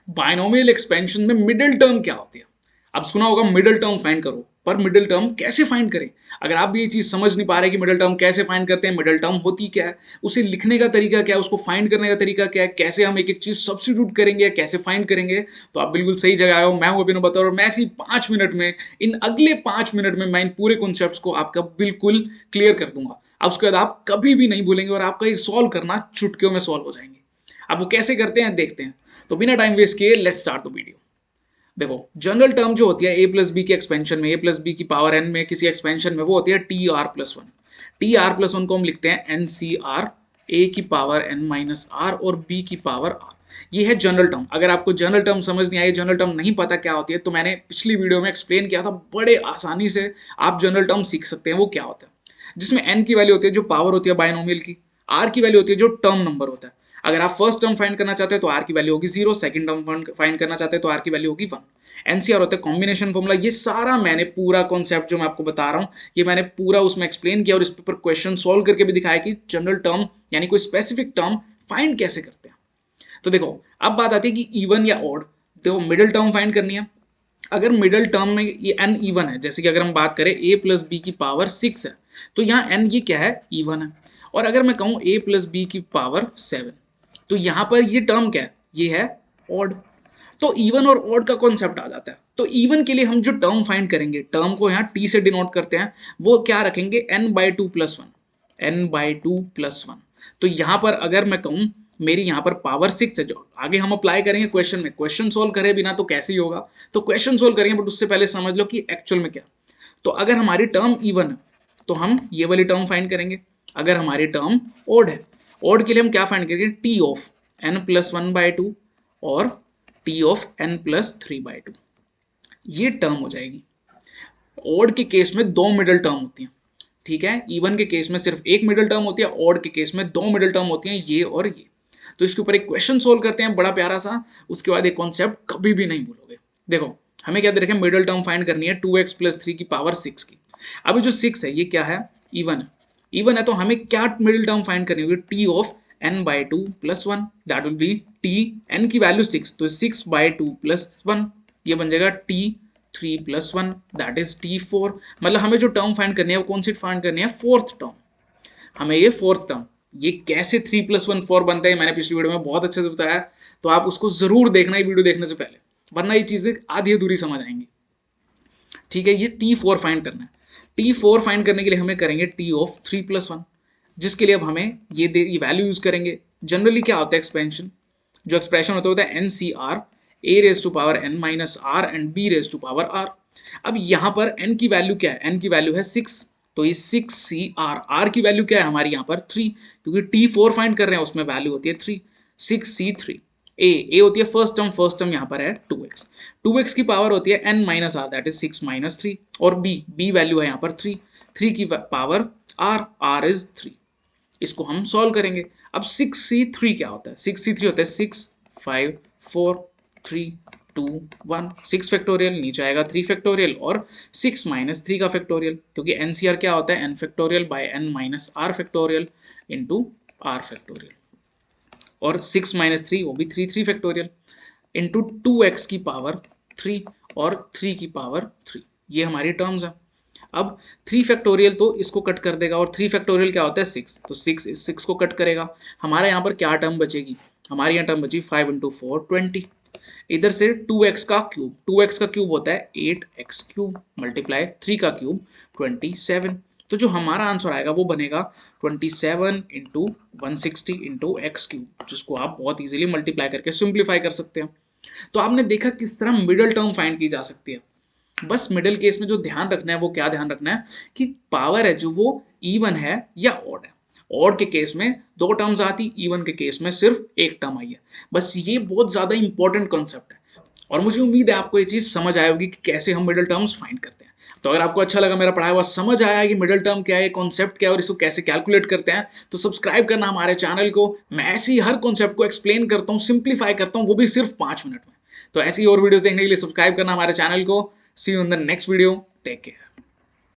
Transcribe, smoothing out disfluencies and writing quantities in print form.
Binomial expansion में middle term क्या होती है। अब सुना होगा मिडिल टर्म फाइंड करो, पर मिडिल टर्म कैसे फाइंड करें? अगर आप भी ये चीज समझ नहीं पा रहे कि मिडिल टर्म कैसे फाइंड करते हैं, मिडिल टर्म होती क्या है, उसे लिखने का तरीका क्या है, उसको फाइंड करने का तरीका क्या है, कैसे हम एक एक चीज सब्स्टिट्यूट करेंगे, कैसे फाइंड करेंगे, तो आप बिल्कुल सही जगह आए हो। मैं हूं अभिनव बत्रा और मैं ऐसी 5 मिनट में, इन अगले 5 मिनट में मैं इन पूरे कॉन्सेप्ट्स को आपका बिल्कुल क्लियर कर दूंगा। अब उसके बाद आप कभी भी नहीं भूलेंगे और आपका ये सॉल्व करना चुटकियों में सॉल्व हो जाएंगे। अब वो कैसे करते हैं देखते हैं। तो बिना टाइम वेस्ट किए लेट्स स्टार्ट द वीडियो। देखो, जनरल टर्म जो होती है ए प्लस बी के एक्सपेंशन में, ए प्लस बी की पावर एन में किसी एक्सपेंशन में, वो होती है T R plus one. T R plus one को हम लिखते हैं एन सी आर, ए की पावर एन माइनस आर और बी की पावर आर। ये है जनरल टर्म। अगर आपको जनरल टर्म समझ नहीं आई, जनरल टर्म नहीं पता क्या होती है, तो मैंने पिछली वीडियो में एक्सप्लेन किया था, बड़े आसानी से आप जनरल टर्म सीख सकते हैं वो क्या होता है। जिसमें एन की वैल्यू होती है जो पावर होती है बायनोमियल की, आर की वैल्यू होती है जो टर्म नंबर होता है। अगर आप फर्स्ट टर्म फाइंड करना चाहते हैं तो आर की वैल्यू होगी 0, सेकंड टर्म फाइंड करना चाहते हैं तो आर की वैल्यू होगी 1। एनसीआर होता है कॉम्बिनेशन फॉर्मूला। ये सारा मैंने पूरा कॉन्सेप्ट जो मैं आपको बता रहा हूँ, ये मैंने पूरा उसमें एक्सप्लेन किया और इस पर क्वेश्चन सॉल्व करके भी दिखाया कि जनरल टर्म यानी कोई स्पेसिफिक टर्म फाइंड कैसे करते हैं। तो देखो, अब बात आती है कि इवन या ऑड। देखो, मिडिल टर्म फाइंड करनी है। अगर मिडिल टर्म में ये एन इवन है, जैसे कि अगर हम बात करें ए प्लस बी की पावर 6 है, तो यहाँ एन ये क्या है, इवन है। और अगर मैं कहूँ ए प्लस बी की पावर 7, तो यहाँ पर ये टर्म क्या है, ये है ऑड। तो इवन और ऑड का कॉन्सेप्ट आ जाता है। तो इवन के लिए हम जो टर्म फाइंड करेंगे, टर्म को यहाँ टी से डिनोट करते हैं, वो क्या रखेंगे, n by two plus one, n by two plus one. तो यहाँ पर अगर मैं कहूँ मेरी यहाँ पर पावर 6 है, जो आगे हम अप्लाई करेंगे क्वेश्चन में, क्वेश्चन सोल्व करे बिना तो कैसे ही होगा, तो क्वेश्चन सोल्व करेंगे, बट उससे पहले समझ लो कि एक्चुअल में क्या। तो अगर हमारी टर्म इवन है तो हम ये वाली टर्म फाइंड करेंगे। अगर हमारी टर्म ओड है, ओड के लिए हम क्या फाइंड करेंगे, T of n plus one by two और T of n plus three by two, ये टर्म हो जाएगी। ओड के केस में दो मिडिल टर्म होती हैं, ठीक है। इवन के केस में सिर्फ एक मिडिल टर्म होती है, ऑड के केस में दो मिडिल टर्म होती हैं, ये और ये। तो इसके ऊपर एक क्वेश्चन सोल्व करते हैं बड़ा प्यारा सा, उसके बाद एक कॉन्सेप्ट कभी भी नहीं भूलोगे। देखो, हमें क्या दे रखा है, मिडिल टर्म फाइंड करनी है 2x प्लस 3 की पावर 6 की। अभी जो 6 है ये क्या है, इवन है। इवन है तो हमें क्या मिडिल टर्म फाइंड करनी होगी, T of n by two plus one, that will be T, n की वैल्यू 6, तो 6 बाई टू प्लस वन, ये बन जाएगा T 3 plus one, that is T4। मतलब हमें जो टर्म फाइंड करनी है वो कौन सी फाइंड करनी है, फोर्थ टर्म। हमें ये फोर्थ टर्म, ये कैसे 3 प्लस वन 4 बनता है, मैंने पिछली वीडियो में बहुत अच्छे से बताया, तो आप उसको जरूर देखना ये वीडियो देखने से पहले, वरना ये चीजें आधी अधूरी समझ आएंगी। ठीक है, ये T4 फाइंड करना है। T4 फाइंड करने के लिए हमें करेंगे टी ऑफ 3 प्लस वन, जिसके लिए अब हमें ये वैल्यू यूज करेंगे। जनरली क्या होता है एक्सपेंशन, जो एक्सप्रेशन होता है n C r, a raise to power n minus r and b raise to power r. अब यहाँ पर n की वैल्यू क्या है, n की वैल्यू है 6, तो ये 6 सी आर, आर की वैल्यू क्या है हमारी यहाँ पर 3, क्योंकि T4 फाइंड कर रहे हैं उसमें वैल्यू होती है 3, 6 सी 3। ए होती है फर्स्ट टर्म यहाँ पर है 2x, 2x की पावर होती है n minus r, that is 6 minus 3, और b वैल्यू है यहाँ पर 3, 3 की पावर r इज 3। इसको हम सॉल्व करेंगे। अब 6c3 क्या होता है, 6c3 होता है 6 5 4 3 2 1, 6 फैक्टोरियल, नीचे आएगा 3 फैक्टोरियल और 6 माइनस 3 का फैक्टोरियल, क्योंकि एनसीआर क्या होता है, n factorial by n minus r factorial into r factorial, और 6 माइनस 3 वो भी 3 फैक्टोरियल इंटू 2x की पावर 3 और 3 की पावर 3, ये हमारी टर्म्स है। अब 3 फैक्टोरियल तो इसको कट कर देगा, और 3 फैक्टोरियल क्या होता है 6, तो 6 को कट करेगा। हमारे यहाँ पर क्या टर्म बचेगी, हमारी यहाँ टर्म बची 5 इंटू 4 20। इधर से 2x का क्यूब, 2x का क्यूब होता है 8x क्यूब मल्टीप्लाई 3 का क्यूब 27। तो जो हमारा आंसर आएगा वो बनेगा 27 इंटू 160 इंटू एक्स क्यूब, जिसको आप बहुत इजीली मल्टीप्लाई करके सिंप्लीफाई कर सकते हैं। तो आपने देखा किस तरह मिडिल टर्म फाइंड की जा सकती है। बस मिडिल केस में जो ध्यान रखना है वो क्या ध्यान रखना है कि पावर है जो वो इवन है या ऑड है। ऑड के केस में दो टर्म्स आती, इवन के केस में सिर्फ एक टर्म आई है। बस ये बहुत ज्यादा इंपॉर्टेंट कॉन्सेप्ट है, और मुझे उम्मीद है आपको ये चीज समझ आए होगी कि कैसे हम मिडिल टर्म्स फाइंड करते हैं। तो अगर आपको अच्छा लगा मेरा पढ़ाया हुआ, समझ आया कि मिडिल टर्म क्या है, कॉन्सेप्ट क्या है और इसको कैसे कैलकुलेट करते हैं, तो सब्सक्राइब करना हमारे चैनल को। मैं ऐसे ही हर कॉन्सेप्ट को एक्सप्लेन करता हूँ, सिंप्लीफाई करता हूँ, वो भी सिर्फ 5 मिनट में। तो ऐसी और वीडियोस देखने के लिए सब्सक्राइब करना हमारे चैनल को। See you in the next video, take care.